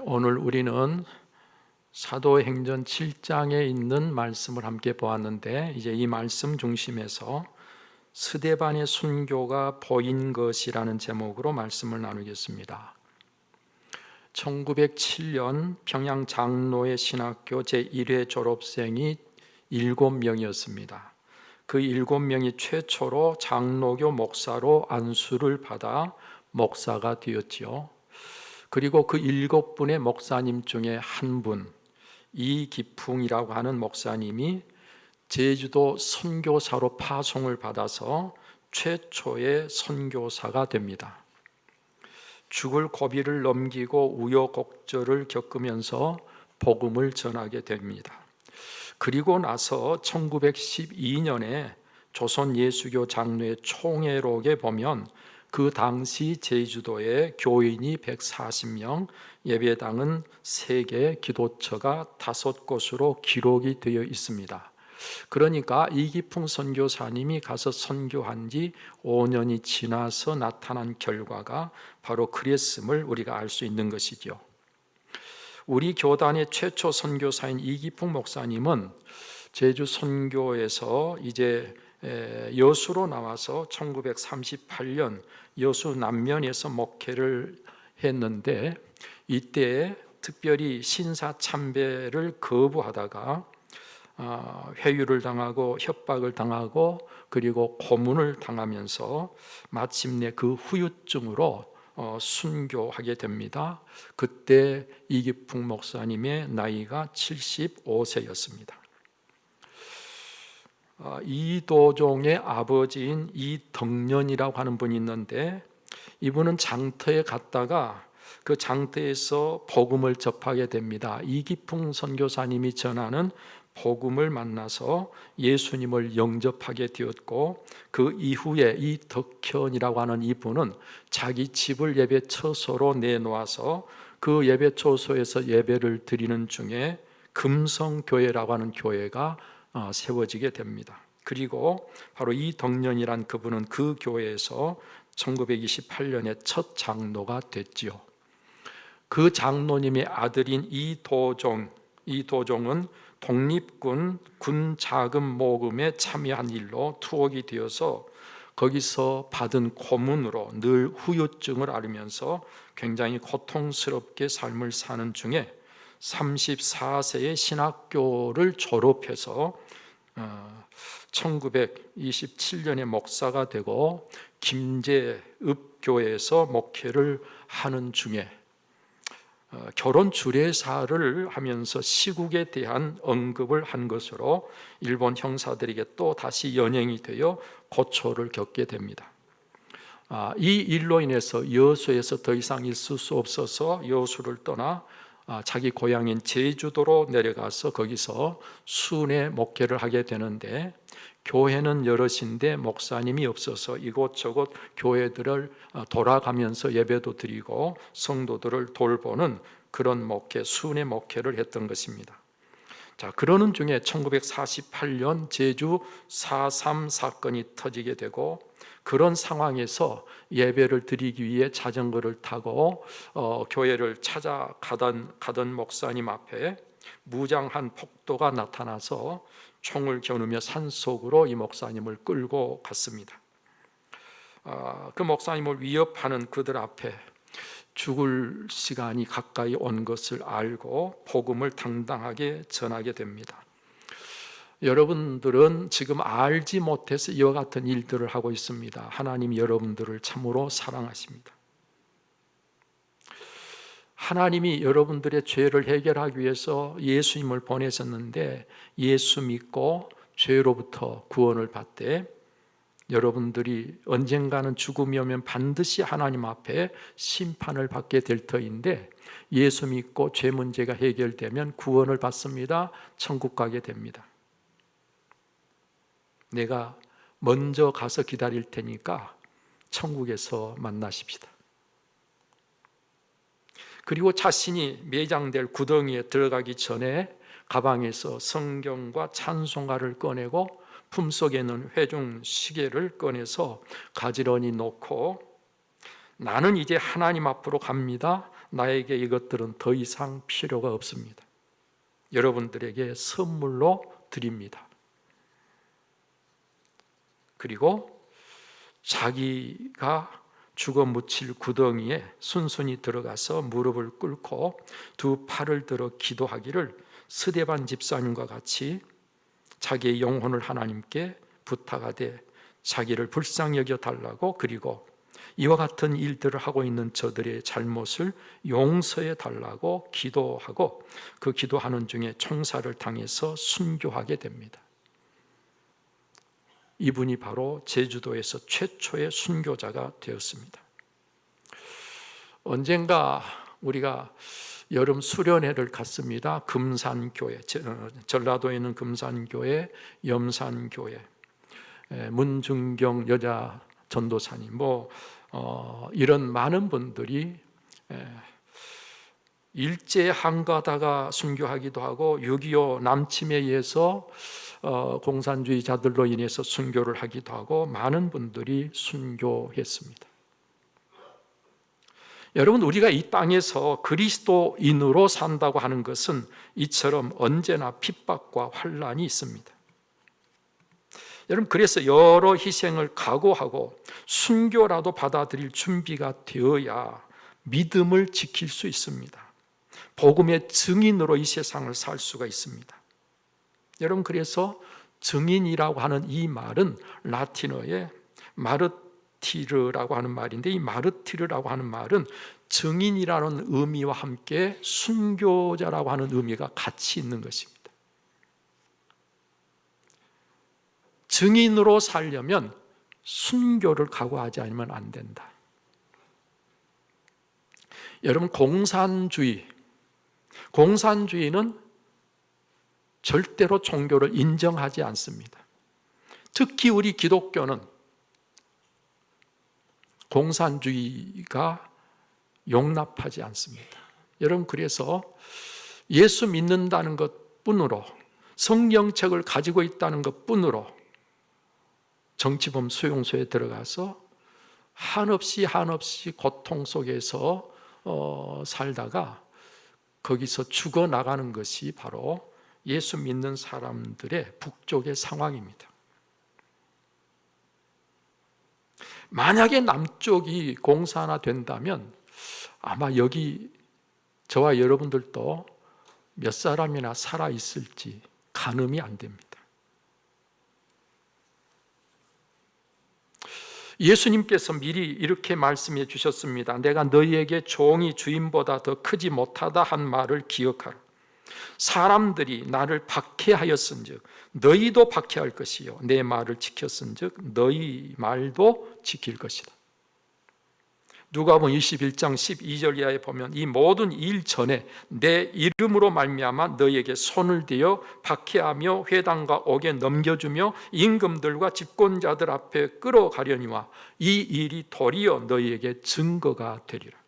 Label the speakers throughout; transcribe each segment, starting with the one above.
Speaker 1: 오늘 우리는 사도행전 7장에 있는 말씀을 함께 보았는데, 이제 이 말씀 중심에서 스데반의 순교가 보인 것이라는 제목으로 말씀을 나누겠습니다. 1907년 평양 장로의 신학교 제1회 졸업생이 7명이었습니다. 그 7명이 최초로 장로교 목사로 안수를 받아 목사가 되었지요. 그리고 그 7분의 목사님 중에 한 분, 이기풍이라고 하는 목사님이 제주도 선교사로 파송을 받아서 최초의 선교사가 됩니다. 죽을 고비를 넘기고 우여곡절을 겪으면서 복음을 전하게 됩니다. 그리고 나서 1912년에 조선 예수교 장로의 총회록에 보면 그 당시 제주도에 교인이 140명, 예배당은 3개, 기도처가 5곳으로 기록이 되어 있습니다. 그러니까 이기풍 선교사님이 가서 선교한 지 5년이 지나서 나타난 결과가 바로 그랬음을 우리가 알 수 있는 것이죠. 우리 교단의 최초 선교사인 이기풍 목사님은 제주 선교에서 이제 여수로 나와서 1938년 여수 남면에서 목회를 했는데, 이때 특별히 신사 참배를 거부하다가 회유를 당하고 협박을 당하고 그리고 고문을 당하면서 마침내 그 후유증으로 순교하게 됩니다. 그때 이기풍 목사님의 나이가 75세였습니다. 이도종의 아버지인 이덕년이라고 하는 분이 있는데, 이분은 장터에 갔다가 그 장터에서 복음을 접하게 됩니다. 이기풍 선교사님이 전하는 복음을 만나서 예수님을 영접하게 되었고, 그 이후에 이덕현이라고 하는 이분은 자기 집을 예배 처소로 내놓아서 그 예배 처소에서 예배를 드리는 중에 금성교회라고 하는 교회가 세워지게 됩니다. 그리고 바로 이덕년이란 그분은 그 교회에서 1928년에 첫 장로가 됐지요. 그 장로님의 아들인 이도종은 독립군 군 자금 모금에 참여한 일로 투옥이 되어서 거기서 받은 고문으로 늘 후유증을 앓으면서 굉장히 고통스럽게 삶을 사는 중에 34세에 신학교를 졸업해서 1927년에 목사가 되고 김제읍교회에서 목회를 하는 중에 결혼 주례사를 하면서 시국에 대한 언급을 한 것으로 일본 형사들에게 또 다시 연행이 되어 고초를 겪게 됩니다. 이 일로 인해서 여수에서 더 이상 있을 수 없어서 여수를 떠나 자기 고향인 제주도로 내려가서 거기서 순회 목회를 하게 되는데, 교회는 여럿인데 목사님이 없어서 이곳저곳 교회들을 돌아가면서 예배도 드리고 성도들을 돌보는 그런 목회, 순회 목회를 했던 것입니다. 자, 그러는 중에 1948년 제주 4.3 사건이 터지게 되고, 그런 상황에서 예배를 드리기 위해 자전거를 타고 교회를 찾아가던 목사님 앞에 무장한 폭도가 나타나서 총을 겨누며 산속으로 이 목사님을 끌고 갔습니다. 그 목사님을 위협하는 그들 앞에 죽을 시간이 가까이 온 것을 알고 복음을 당당하게 전하게 됩니다. 여러분들은 지금 알지 못해서 이와 같은 일들을 하고 있습니다. 하나님이 여러분들을 참으로 사랑하십니다. 하나님이 여러분들의 죄를 해결하기 위해서 예수님을 보내셨는데, 예수 믿고 죄로부터 구원을 받되 여러분들이 언젠가는 죽음이 오면 반드시 하나님 앞에 심판을 받게 될 터인데, 예수 믿고 죄 문제가 해결되면 구원을 받습니다. 천국 가게 됩니다. 내가 먼저 가서 기다릴 테니까 천국에서 만나십시다. 그리고 자신이 매장될 구덩이에 들어가기 전에 가방에서 성경과 찬송가를 꺼내고 품속에 있는 회중 시계를 꺼내서 가지런히 놓고 나는 이제 하나님 앞으로 갑니다. 나에게 이것들은 더 이상 필요가 없습니다. 여러분들에게 선물로 드립니다. 그리고 자기가 죽어 묻힐 구덩이에 순순히 들어가서 무릎을 꿇고 두 팔을 들어 기도하기를 스데반 집사님과 같이 자기의 영혼을 하나님께 부탁하되 자기를 불쌍히 여겨 달라고, 그리고 이와 같은 일들을 하고 있는 저들의 잘못을 용서해 달라고 기도하고, 그 기도하는 중에 총살을 당해서 순교하게 됩니다. 이분이 바로 제주도에서 최초의 순교자가 되었습니다. 언젠가 우리가 여름 수련회를 갔습니다. 금산교회, 전라도에 있는 금산교회, 염산교회, 문중경 여자 전도사님, 이런 많은 분들이 일제 항가다가 순교하기도 하고 6.25 남침에 의해서 공산주의자들로 인해서 순교를 하기도 하고 많은 분들이 순교했습니다. 여러분, 우리가 이 땅에서 그리스도인으로 산다고 하는 것은 이처럼 언제나 핍박과 환난이 있습니다. 여러분, 그래서 여러 희생을 각오하고 순교라도 받아들일 준비가 되어야 믿음을 지킬 수 있습니다. 복음의 증인으로 이 세상을 살 수가 있습니다. 여러분, 그래서 증인이라고 하는 이 말은 라틴어에 마르티르라고 하는 말인데, 이 마르티르라고 하는 말은 증인이라는 의미와 함께 순교자라고 하는 의미가 같이 있는 것입니다. 증인으로 살려면 순교를 각오하지 않으면 안 된다. 여러분, 공산주의는 절대로 종교를 인정하지 않습니다. 특히 우리 기독교는 공산주의가 용납하지 않습니다. 여러분, 그래서 예수 믿는다는 것뿐으로, 성경책을 가지고 있다는 것뿐으로 정치범 수용소에 들어가서 한없이 고통 속에서 살다가 거기서 죽어나가는 것이 바로 예수 믿는 사람들의 북쪽의 상황입니다. 만약에 남쪽이 공산화 된다면 아마 여기 저와 여러분들도 몇 사람이나 살아있을지 가늠이 안 됩니다. 예수님께서 미리 이렇게 말씀해 주셨습니다. 내가 너희에게 종이 주인보다 더 크지 못하다 한 말을 기억하라. 사람들이 나를 박해하였은즉 너희도 박해할 것이요 내 말을 지켰은즉 너희 말도 지킬 것이다. 누가복음 21장 12절 이하에 보면 이 모든 일 전에 내 이름으로 말미암아 너희에게 손을 대어 박해하며 회당과 옥에 넘겨주며 임금들과 집권자들 앞에 끌어가려니와 이 일이 도리어 너희에게 증거가 되리라.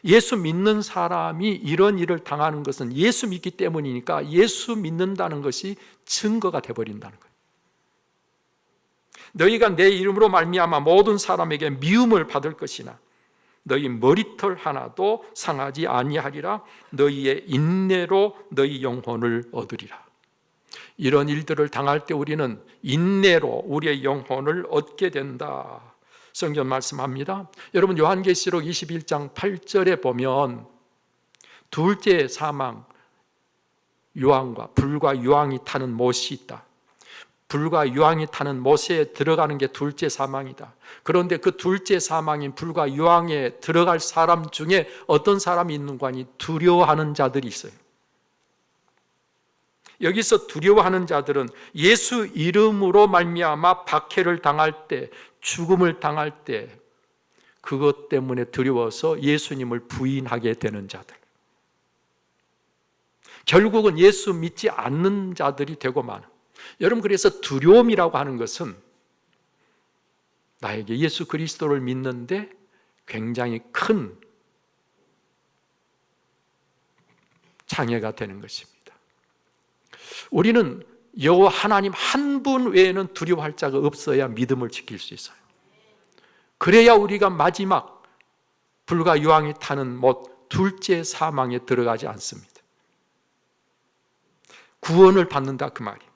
Speaker 1: 예수 믿는 사람이 이런 일을 당하는 것은 예수 믿기 때문이니까 예수 믿는다는 것이 증거가 되어버린다는 거예요. 너희가 내 이름으로 말미암아 모든 사람에게 미움을 받을 것이나 너희 머리털 하나도 상하지 아니하리라. 너희의 인내로 너희 영혼을 얻으리라. 이런 일들을 당할 때 우리는 인내로 우리의 영혼을 얻게 된다. 성경 말씀합니다. 여러분, 요한계시록 21장 8절에 보면 둘째 사망, 유황과 불과 유황이 타는 못이 있다. 불과 유황이 타는 못에 들어가는 게 둘째 사망이다. 그런데 그 둘째 사망인 불과 유황에 들어갈 사람 중에 어떤 사람이 있는 거 아니? 두려워하는 자들이 있어요. 여기서 두려워하는 자들은 예수 이름으로 말미암아 박해를 당할 때, 죽음을 당할 때 그것 때문에 두려워서 예수님을 부인하게 되는 자들, 결국은 예수 믿지 않는 자들이 되고 많아. 여러분, 그래서 두려움이라고 하는 것은 나에게 예수 그리스도를 믿는데 굉장히 큰 장애가 되는 것입니다. 우리는 여호와 하나님 한 분 외에는 두려워할 자가 없어야 믿음을 지킬 수 있어요. 그래야 우리가 마지막 불과 유황이 타는 못 둘째 사망에 들어가지 않습니다. 구원을 받는다 그 말이에요.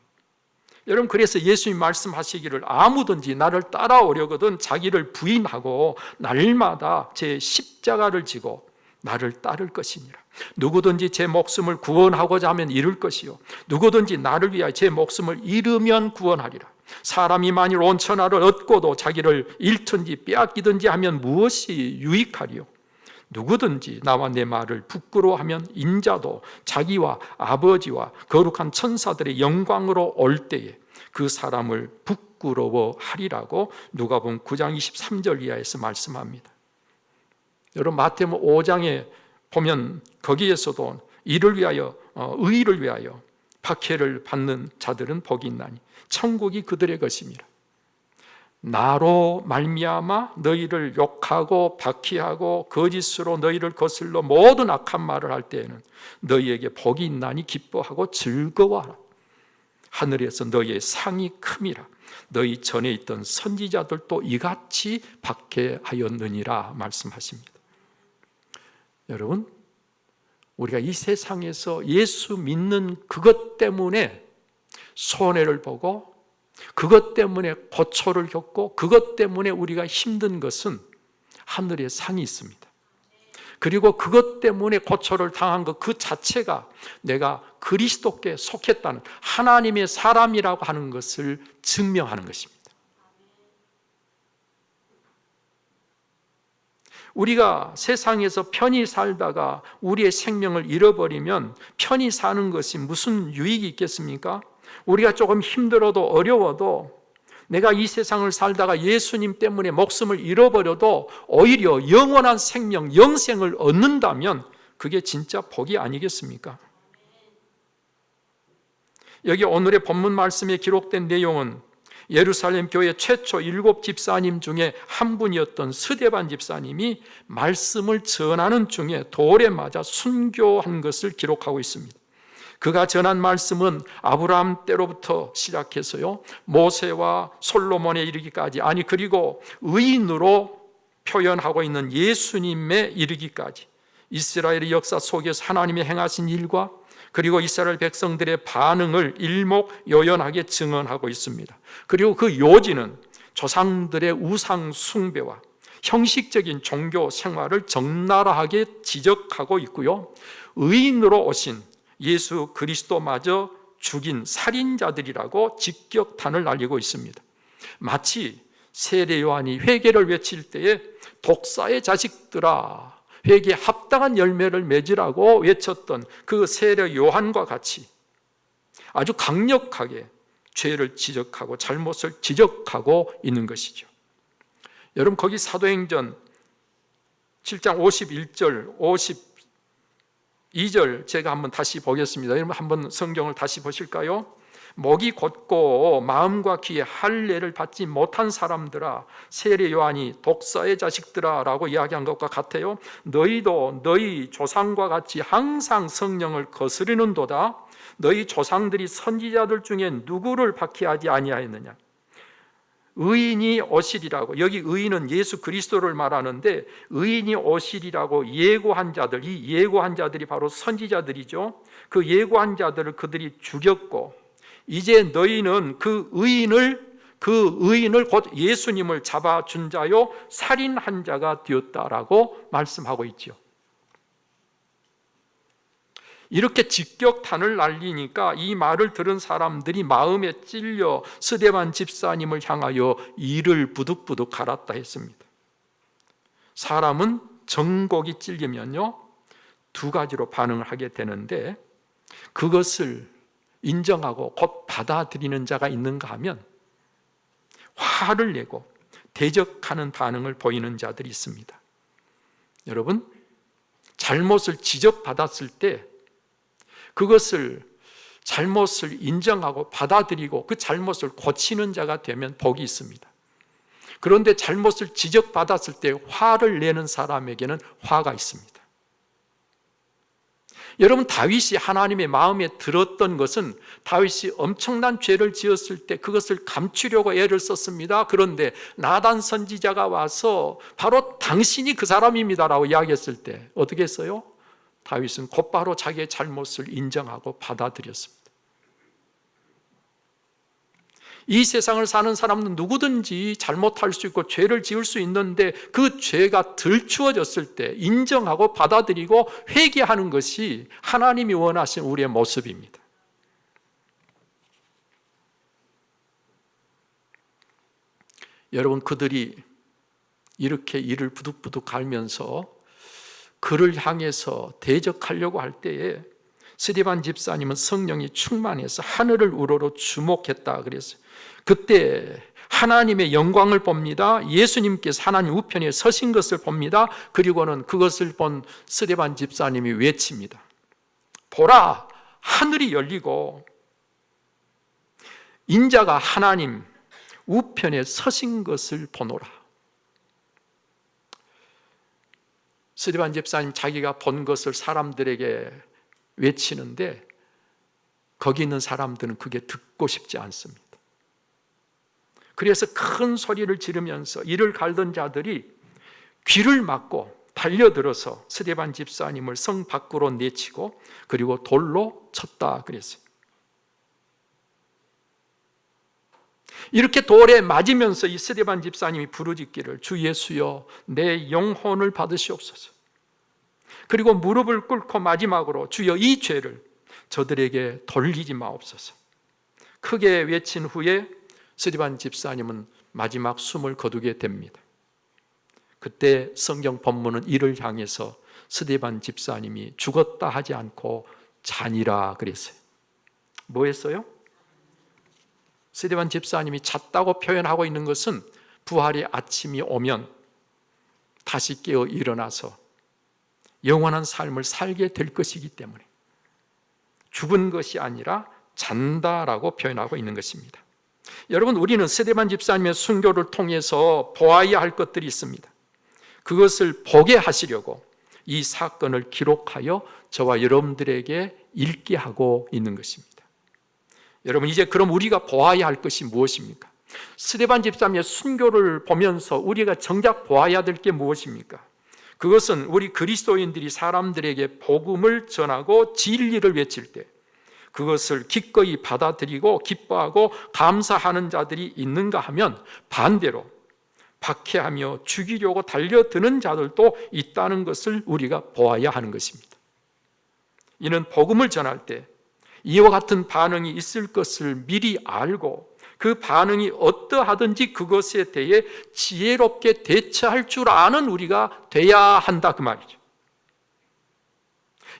Speaker 1: 여러분, 그래서 예수님 말씀하시기를 아무든지 나를 따라오려거든 자기를 부인하고 날마다 제 십자가를 지고 나를 따를 것이니라. 누구든지 제 목숨을 구원하고자 하면 잃을 것이요 누구든지 나를 위하여 제 목숨을 잃으면 구원하리라. 사람이 만일 온 천하를 얻고도 자기를 잃든지 빼앗기든지 하면 무엇이 유익하리요? 누구든지 나와 내 말을 부끄러워하면 인자도 자기와 아버지와 거룩한 천사들의 영광으로 올 때에 그 사람을 부끄러워하리라고 누가복음 9장 23절 이하에서 말씀합니다. 여러분, 마태복음 5장에 보면 거기에서도 이를 위하여 의를 위하여 박해를 받는 자들은 복이 있나니 천국이 그들의 것입니다. 나로 말미암아 너희를 욕하고 박해하고 거짓으로 너희를 거슬러 모든 악한 말을 할 때에는 너희에게 복이 있나니 기뻐하고 즐거워하라. 하늘에서 너희의 상이 큼이라. 너희 전에 있던 선지자들도 이같이 박해하였느니라 말씀하십니다. 여러분, 우리가 이 세상에서 예수 믿는 그것 때문에 손해를 보고 그것 때문에 고초를 겪고 그것 때문에 우리가 힘든 것은 하늘에 상이 있습니다. 그리고 그것 때문에 고초를 당한 것 그 자체가 내가 그리스도께 속했다는 하나님의 사람이라고 하는 것을 증명하는 것입니다. 우리가 세상에서 편히 살다가 우리의 생명을 잃어버리면 편히 사는 것이 무슨 유익이 있겠습니까? 우리가 조금 힘들어도 어려워도 내가 이 세상을 살다가 예수님 때문에 목숨을 잃어버려도 오히려 영원한 생명, 영생을 얻는다면 그게 진짜 복이 아니겠습니까? 여기 오늘의 본문 말씀에 기록된 내용은 예루살렘 교회 최초 7 집사님 중에 한 분이었던 스데반 집사님이 말씀을 전하는 중에 돌에 맞아 순교한 것을 기록하고 있습니다. 그가 전한 말씀은 아브라함 때로부터 시작해서요 모세와 솔로몬에 이르기까지, 아니 그리고 의인으로 표현하고 있는 예수님에 이르기까지 이스라엘의 역사 속에서 하나님이 행하신 일과 그리고 이스라엘 백성들의 반응을 일목요연하게 증언하고 있습니다. 그리고 그 요지는 조상들의 우상 숭배와 형식적인 종교 생활을 적나라하게 지적하고 있고요, 의인으로 오신 예수 그리스도마저 죽인 살인자들이라고 직격탄을 날리고 있습니다. 마치 세례 요한이 회개를 외칠 때에 독사의 자식들아 회개에 합당한 열매를 맺으라고 외쳤던 그 세례 요한과 같이 아주 강력하게 죄를 지적하고 잘못을 지적하고 있는 것이죠. 여러분, 거기 사도행전 7장 51절 52절 제가 한번 다시 보겠습니다. 여러분 한번 성경을 다시 보실까요? 목이 곧고 마음과 귀에 할례를 받지 못한 사람들아 세례 요한이 독사의 자식들아 라고 이야기한 것과 같아요. 너희도 너희 조상과 같이 항상 성령을 거스르는도다. 너희 조상들이 선지자들 중에 누구를 박해하지 아니하였느냐. 의인이 오시리라고, 여기 의인은 예수 그리스도를 말하는데 의인이 오시리라고 예고한 자들, 이 예고한 자들이 바로 선지자들이죠. 그 예고한 자들을 그들이 죽였고 이제 너희는 그 의인을 곧 예수님을 잡아준 자요 살인한 자가 되었다라고 말씀하고 있죠. 이렇게 직격탄을 날리니까 이 말을 들은 사람들이 마음에 찔려 스데반 집사님을 향하여 이를 부득부득 갈았다 했습니다. 사람은 정곡이 찔리면요 두 가지로 반응을 하게 되는데 그것을 인정하고 곧 받아들이는 자가 있는가 하면 화를 내고 대적하는 반응을 보이는 자들이 있습니다. 여러분, 잘못을 지적받았을 때 그것을 잘못을 인정하고 받아들이고 그 잘못을 고치는 자가 되면 복이 있습니다. 그런데 잘못을 지적받았을 때 화를 내는 사람에게는 화가 있습니다. 여러분, 다윗이 하나님의 마음에 들었던 것은 다윗이 엄청난 죄를 지었을 때 그것을 감추려고 애를 썼습니다. 그런데 나단 선지자가 와서 바로 당신이 그 사람입니다라고 이야기했을 때 어떻게 했어요? 다윗은 곧바로 자기의 잘못을 인정하고 받아들였습니다. 이 세상을 사는 사람은 누구든지 잘못할 수 있고 죄를 지을 수 있는데 그 죄가 들추어졌을 때 인정하고 받아들이고 회개하는 것이 하나님이 원하신 우리의 모습입니다. 여러분, 그들이 이렇게 이를 부득부득 갈면서 그를 향해서 대적하려고 할 때에 스데반 집사님은 성령이 충만해서 하늘을 우러러 주목했다 그랬어요. 그때 하나님의 영광을 봅니다. 예수님께서 하나님 우편에 서신 것을 봅니다. 그리고는 그것을 본 스데반 집사님이 외칩니다. 보라, 하늘이 열리고 인자가 하나님 우편에 서신 것을 보노라. 스데반 집사님 자기가 본 것을 사람들에게 외치는데 거기 있는 사람들은 그게 듣고 싶지 않습니다. 그래서 큰 소리를 지르면서 이를 갈던 자들이 귀를 막고 달려들어서 스데반 집사님을 성 밖으로 내치고 그리고 돌로 쳤다 그랬어요. 이렇게 돌에 맞으면서 이 스데반 집사님이 부르짖기를 주 예수여 내 영혼을 받으시옵소서. 그리고 무릎을 꿇고 마지막으로 주여 이 죄를 저들에게 돌리지 마옵소서. 크게 외친 후에 스데반 집사님은 마지막 숨을 거두게 됩니다. 그때 성경 본문은 이를 향해서 스데반 집사님이 죽었다 하지 않고 자니라 그랬어요. 뭐 했어요? 스데반 집사님이 잤다고 표현하고 있는 것은 부활의 아침이 오면 다시 깨어 일어나서 영원한 삶을 살게 될 것이기 때문에 죽은 것이 아니라 잔다라고 표현하고 있는 것입니다. 여러분, 우리는 스데반 집사님의 순교를 통해서 보아야 할 것들이 있습니다. 그것을 보게 하시려고 이 사건을 기록하여 저와 여러분들에게 읽게 하고 있는 것입니다. 여러분, 이제 그럼 우리가 보아야 할 것이 무엇입니까? 스데반 집사님의 순교를 보면서 우리가 정작 보아야 될 게 무엇입니까? 그것은 우리 그리스도인들이 사람들에게 복음을 전하고 진리를 외칠 때 그것을 기꺼이 받아들이고 기뻐하고 감사하는 자들이 있는가 하면 반대로 박해하며 죽이려고 달려드는 자들도 있다는 것을 우리가 보아야 하는 것입니다. 이는 복음을 전할 때 이와 같은 반응이 있을 것을 미리 알고 그 반응이 어떠하든지 그것에 대해 지혜롭게 대처할 줄 아는 우리가 돼야 한다 그 말이죠.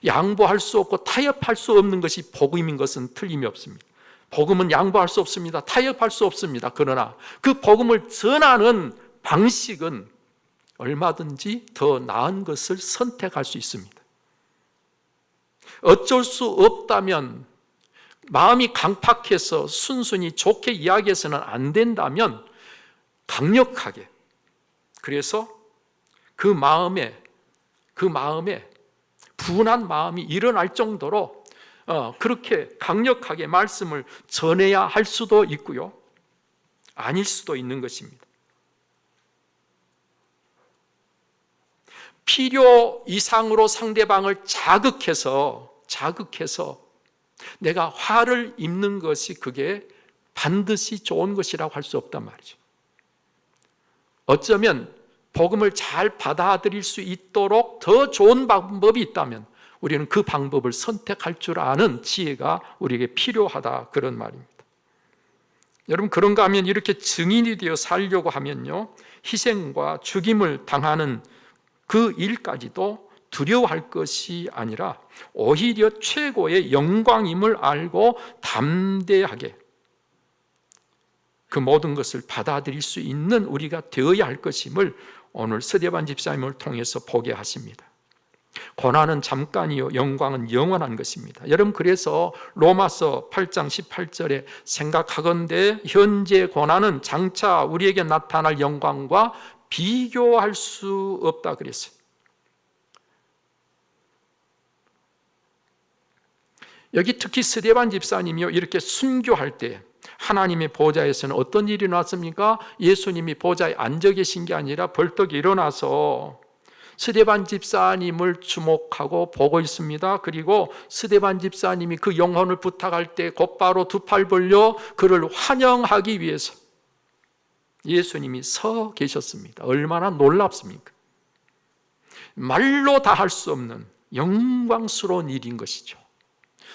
Speaker 1: 양보할 수 없고 타협할 수 없는 것이 복음인 것은 틀림이 없습니다. 복음은 양보할 수 없습니다. 타협할 수 없습니다. 그러나 그 복음을 전하는 방식은 얼마든지 더 나은 것을 선택할 수 있습니다. 어쩔 수 없다면, 마음이 강팍해서 순순히 좋게 이야기해서는 안 된다면 강력하게, 그래서 그 마음에 분한 마음이 일어날 정도로 그렇게 강력하게 말씀을 전해야 할 수도 있고요, 아닐 수도 있는 것입니다. 필요 이상으로 상대방을 자극해서 내가 화를 입는 것이 그게 반드시 좋은 것이라고 할 수 없단 말이죠. 어쩌면 복음을 잘 받아들일 수 있도록 더 좋은 방법이 있다면 우리는 그 방법을 선택할 줄 아는 지혜가 우리에게 필요하다, 그런 말입니다. 여러분, 그런가 하면 이렇게 증인이 되어 살려고 하면요, 희생과 죽임을 당하는 그 일까지도 두려워할 것이 아니라 오히려 최고의 영광임을 알고 담대하게 그 모든 것을 받아들일 수 있는 우리가 되어야 할 것임을 오늘 스데반 집사님을 통해서 보게 하십니다. 고난은 잠깐이요 영광은 영원한 것입니다. 여러분, 그래서 로마서 8장 18절에 생각하건대 현재 고난은 장차 우리에게 나타날 영광과 비교할 수 없다 그랬어요. 여기 특히 스데반 집사님이요, 이렇게 순교할 때 하나님의 보좌에서는 어떤 일이 일어났습니까? 예수님이 보좌에 앉아 계신 게 아니라 벌떡 일어나서 스데반 집사님을 주목하고 보고 있습니다. 그리고 스데반 집사님이 그 영혼을 부탁할 때 곧바로 두 팔 벌려 그를 환영하기 위해서 예수님이 서 계셨습니다. 얼마나 놀랍습니까? 말로 다 할 수 없는 영광스러운 일인 것이죠.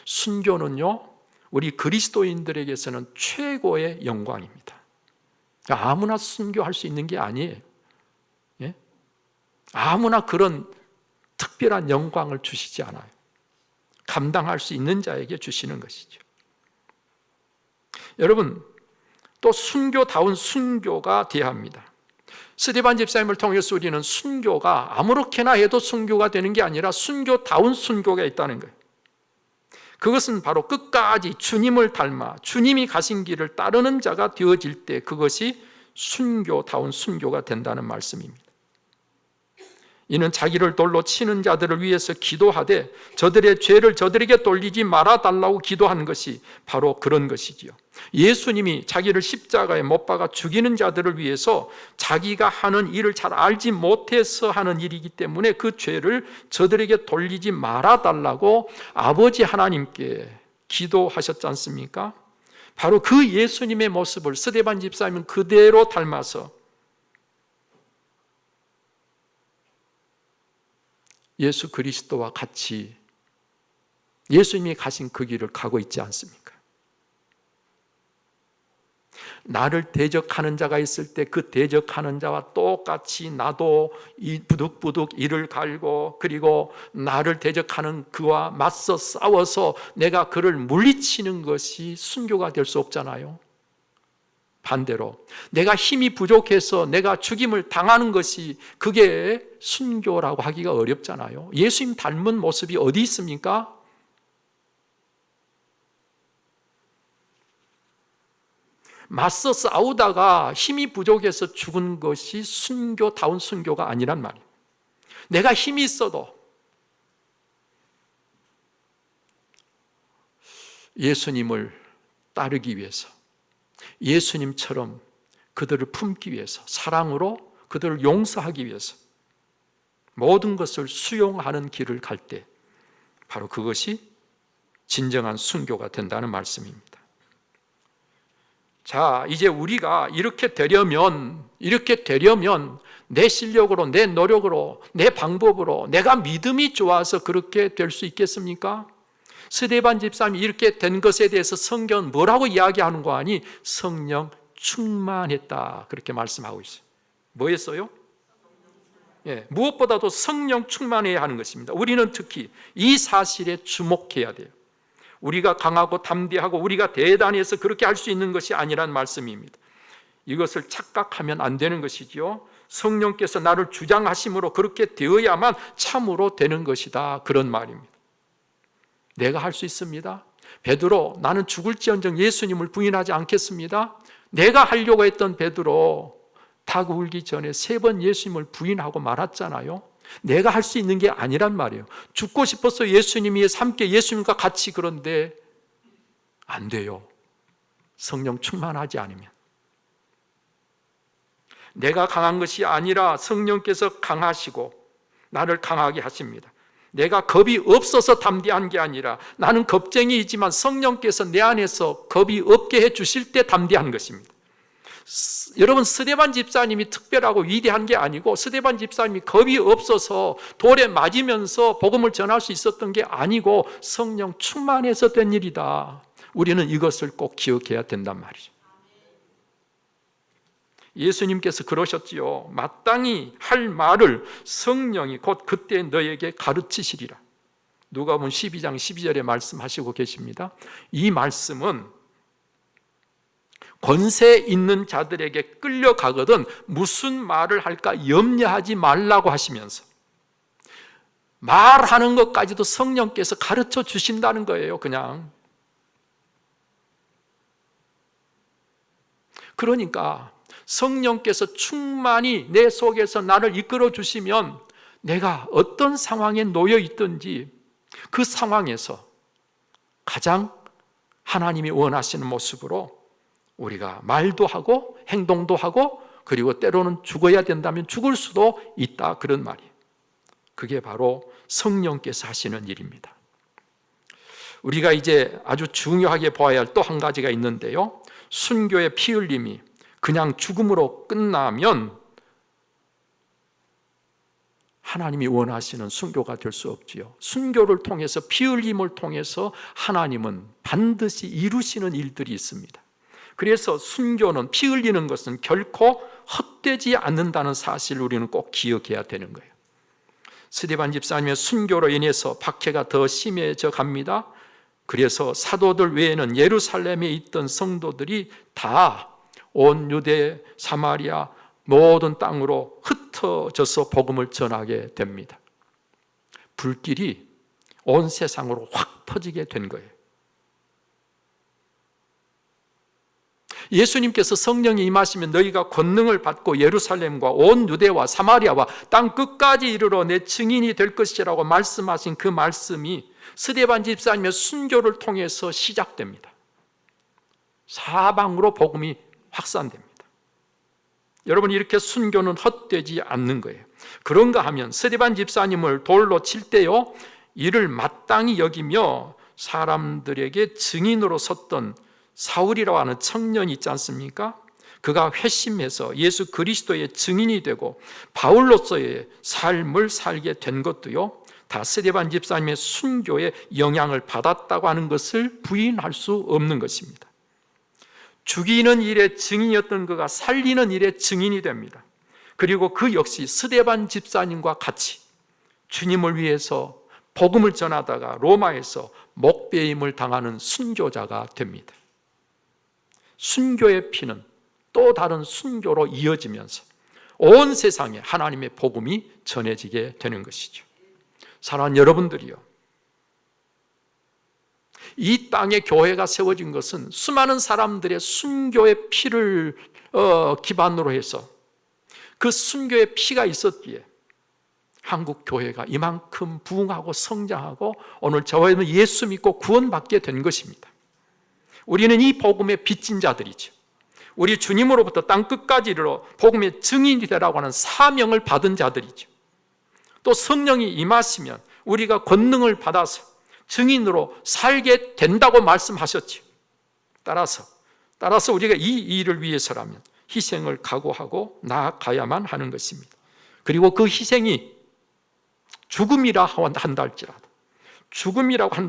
Speaker 1: 순교는요, 우리 그리스도인들에게서는 최고의 영광입니다. 아무나 순교할 수 있는 게 아니에요. 예? 아무나 그런 특별한 영광을 주시지 않아요. 감당할 수 있는 자에게 주시는 것이죠. 여러분, 또 순교다운 순교가 대합니다. 스데반 집사님을 통해서 우리는 순교가 아무렇게나 해도 순교가 되는 게 아니라 순교다운 순교가 있다는 거예요. 그것은 바로 끝까지 주님을 닮아 주님이 가신 길을 따르는 자가 되어질 때 그것이 순교다운 순교가 된다는 말씀입니다. 이는 자기를 돌로 치는 자들을 위해서 기도하되 저들의 죄를 저들에게 돌리지 말아달라고 기도하는 것이 바로 그런 것이지요. 예수님이 자기를 십자가에 못 박아 죽이는 자들을 위해서 자기가 하는 일을 잘 알지 못해서 하는 일이기 때문에 그 죄를 저들에게 돌리지 말아달라고 아버지 하나님께 기도하셨지 않습니까? 바로 그 예수님의 모습을 스데반 집사님은 그대로 닮아서 예수 그리스도와 같이 예수님이 가신 그 길을 가고 있지 않습니까? 나를 대적하는 자가 있을 때 그 대적하는 자와 똑같이 나도 부득부득 이를 갈고 그리고 나를 대적하는 그와 맞서 싸워서 내가 그를 물리치는 것이 순교가 될 수 없잖아요. 반대로 내가 힘이 부족해서 내가 죽임을 당하는 것이 그게 순교라고 하기가 어렵잖아요. 예수님 닮은 모습이 어디 있습니까? 맞서 싸우다가 힘이 부족해서 죽은 것이 순교다운 순교가 아니란 말이에요. 내가 힘이 있어도 예수님을 따르기 위해서 예수님처럼 그들을 품기 위해서 사랑으로 그들을 용서하기 위해서 모든 것을 수용하는 길을 갈 때 바로 그것이 진정한 순교가 된다는 말씀입니다. 자, 이제 우리가 이렇게 되려면 내 실력으로, 내 노력으로, 내 방법으로 내가 믿음이 좋아서 그렇게 될 수 있겠습니까? 스데반 집사님이 이렇게 된 것에 대해서 성경은 뭐라고 이야기하는 거 아니? 성령 충만했다 그렇게 말씀하고 있어요. 뭐 했어요? 예, 무엇보다도 성령 충만해야 하는 것입니다. 우리는 특히 이 사실에 주목해야 돼요. 우리가 강하고 담대하고 우리가 대단해서 그렇게 할 수 있는 것이 아니란 말씀입니다. 이것을 착각하면 안 되는 것이지요. 성령께서 나를 주장하심으로 그렇게 되어야만 참으로 되는 것이다 그런 말입니다. 내가 할 수 있습니다. 베드로 나는 죽을지언정 예수님을 부인하지 않겠습니다. 내가 하려고 했던 베드로 닭 울기 전에 3번 예수님을 부인하고 말았잖아요. 내가 할 수 있는 게 아니란 말이에요. 죽고 싶어서 예수님이 함께 예수님과 같이 그런데 안 돼요. 성령 충만하지 않으면. 내가 강한 것이 아니라 성령께서 강하시고 나를 강하게 하십니다. 내가 겁이 없어서 담대한 게 아니라 나는 겁쟁이이지만 성령께서 내 안에서 겁이 없게 해주실 때 담대한 것입니다. 여러분, 스데반 집사님이 특별하고 위대한 게 아니고 스데반 집사님이 겁이 없어서 돌에 맞으면서 복음을 전할 수 있었던 게 아니고 성령 충만해서 된 일이다. 우리는 이것을 꼭 기억해야 된단 말이죠. 예수님께서 그러셨지요. 마땅히 할 말을 성령이 곧 그때 너에게 가르치시리라. 누가복음 12장 12절에 말씀하시고 계십니다. 이 말씀은 권세 있는 자들에게 끌려가거든 무슨 말을 할까 염려하지 말라고 하시면서 말하는 것까지도 성령께서 가르쳐 주신다는 거예요. 그냥 그러니까 성령께서 충만히 내 속에서 나를 이끌어 주시면 내가 어떤 상황에 놓여 있든지 그 상황에서 가장 하나님이 원하시는 모습으로 우리가 말도 하고 행동도 하고, 그리고 때로는 죽어야 된다면 죽을 수도 있다, 그런 말이에요. 그게 바로 성령께서 하시는 일입니다. 우리가 이제 아주 중요하게 보아야 할 또 한 가지가 있는데요, 순교의 피 흘림이 그냥 죽음으로 끝나면 하나님이 원하시는 순교가 될 수 없지요. 순교를 통해서, 피 흘림을 통해서 하나님은 반드시 이루시는 일들이 있습니다. 그래서 순교는, 피 흘리는 것은 결코 헛되지 않는다는 사실을 우리는 꼭 기억해야 되는 거예요. 스데반 집사님의 순교로 인해서 박해가 더 심해져 갑니다. 그래서 사도들 외에는 예루살렘에 있던 성도들이 다 온 유대, 사마리아 모든 땅으로 흩어져서 복음을 전하게 됩니다. 불길이 온 세상으로 확 퍼지게 된 거예요. 예수님께서 성령이 임하시면 너희가 권능을 받고 예루살렘과 온 유대와 사마리아와 땅 끝까지 이르러 내 증인이 될 것이라고 말씀하신 그 말씀이 스데반 집사님의 순교를 통해서 시작됩니다. 사방으로 복음이 확산됩니다. 여러분, 이렇게 순교는 헛되지 않는 거예요. 그런가 하면 스데반 집사님을 돌로 칠 때요, 이를 마땅히 여기며 사람들에게 증인으로 섰던 사울이라고 하는 청년이 있지 않습니까? 그가 회심해서 예수 그리스도의 증인이 되고 바울로서의 삶을 살게 된 것도요, 다 스데반 집사님의 순교의 영향을 받았다고 하는 것을 부인할 수 없는 것입니다. 죽이는 일의 증인이었던 그가 살리는 일의 증인이 됩니다. 그리고 그 역시 스데반 집사님과 같이 주님을 위해서 복음을 전하다가 로마에서 목배임을 당하는 순교자가 됩니다. 순교의 피는 또 다른 순교로 이어지면서 온 세상에 하나님의 복음이 전해지게 되는 것이죠. 사랑하는 여러분들이요, 이 땅에 교회가 세워진 것은 수많은 사람들의 순교의 피를 기반으로 해서, 그 순교의 피가 있었기에 한국 교회가 이만큼 부흥하고 성장하고 오늘 저와 예수 믿고 구원받게 된 것입니다. 우리는 이 복음의 빚진 자들이죠. 우리 주님으로부터 땅끝까지 이르러 복음의 증인이 되라고 하는 사명을 받은 자들이죠. 또 성령이 임하시면 우리가 권능을 받아서 증인으로 살게 된다고 말씀하셨죠. 따라서 우리가 이 일을 위해서라면 희생을 각오하고 나아가야만 하는 것입니다. 그리고 그 희생이 죽음이라고 한다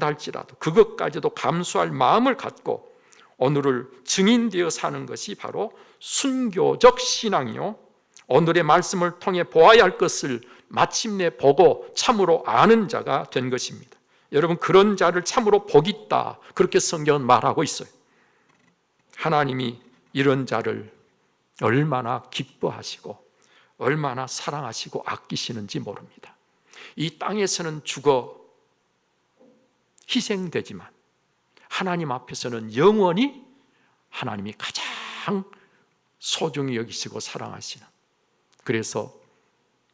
Speaker 1: 할지라도 그것까지도 감수할 마음을 갖고 오늘을 증인되어 사는 것이 바로 순교적 신앙이요, 오늘의 말씀을 통해 보아야 할 것을 마침내 보고 참으로 아는 자가 된 것입니다. 여러분, 그런 자를 참으로 복 있다, 그렇게 성경은 말하고 있어요. 하나님이 이런 자를 얼마나 기뻐하시고 얼마나 사랑하시고 아끼시는지 모릅니다. 이 땅에서는 죽어 희생되지만 하나님 앞에서는 영원히 하나님이 가장 소중히 여기시고 사랑하시는, 그래서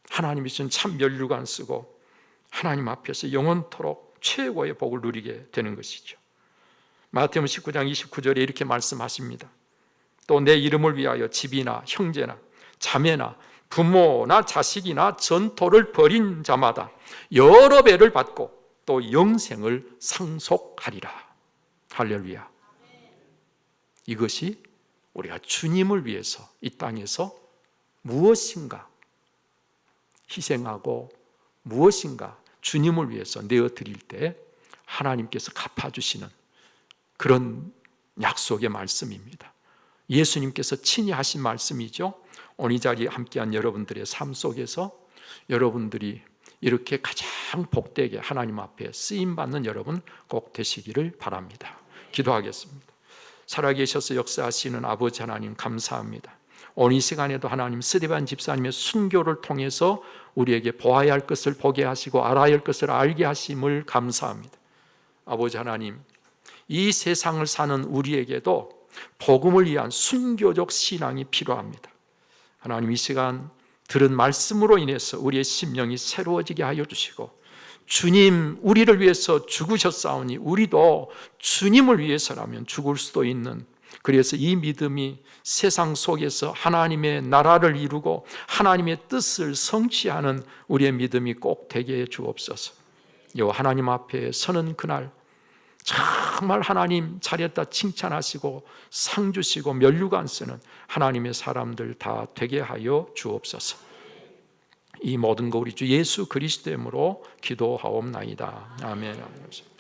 Speaker 1: 하나님이 주신 참 면류관 쓰고 하나님 앞에서 영원토록 최고의 복을 누리게 되는 것이죠. 마태복음 19장 29절에 이렇게 말씀하십니다. 또 내 이름을 위하여 집이나 형제나 자매나 부모나 자식이나 전토를 벌인 자마다 여러 배를 받고 또 영생을 상속하리라. 할렐루야. 이것이 우리가 주님을 위해서 이 땅에서 무엇인가 희생하고 무엇인가 주님을 위해서 내어드릴 때 하나님께서 갚아주시는 그런 약속의 말씀입니다. 예수님께서 친히 하신 말씀이죠. 오늘 이 자리에 함께한 여러분들의 삶 속에서 여러분들이 이렇게 가장 복되게 하나님 앞에 쓰임받는 여러분 꼭 되시기를 바랍니다. 기도하겠습니다. 살아계셔서 역사하시는 아버지 하나님, 감사합니다. 오늘 이 시간에도 하나님, 스데반 집사님의 순교를 통해서 우리에게 보아야 할 것을 보게 하시고 알아야 할 것을 알게 하심을 감사합니다. 아버지 하나님, 이 세상을 사는 우리에게도 복음을 위한 순교적 신앙이 필요합니다. 하나님, 이 시간 들은 말씀으로 인해서 우리의 심령이 새로워지게 하여 주시고, 주님 우리를 위해서 죽으셨사오니 우리도 주님을 위해서라면 죽을 수도 있는, 그래서 이 믿음이 세상 속에서 하나님의 나라를 이루고 하나님의 뜻을 성취하는 우리의 믿음이 꼭 되게 해 주옵소서. 요 하나님 앞에 서는 그날 정말 하나님 잘했다 칭찬하시고 상 주시고 면류관 쓰는 하나님의 사람들 다 되게 하여 주옵소서. 이 모든 거 우리 주 예수 그리스도 이름으로 기도하옵나이다. 아멘.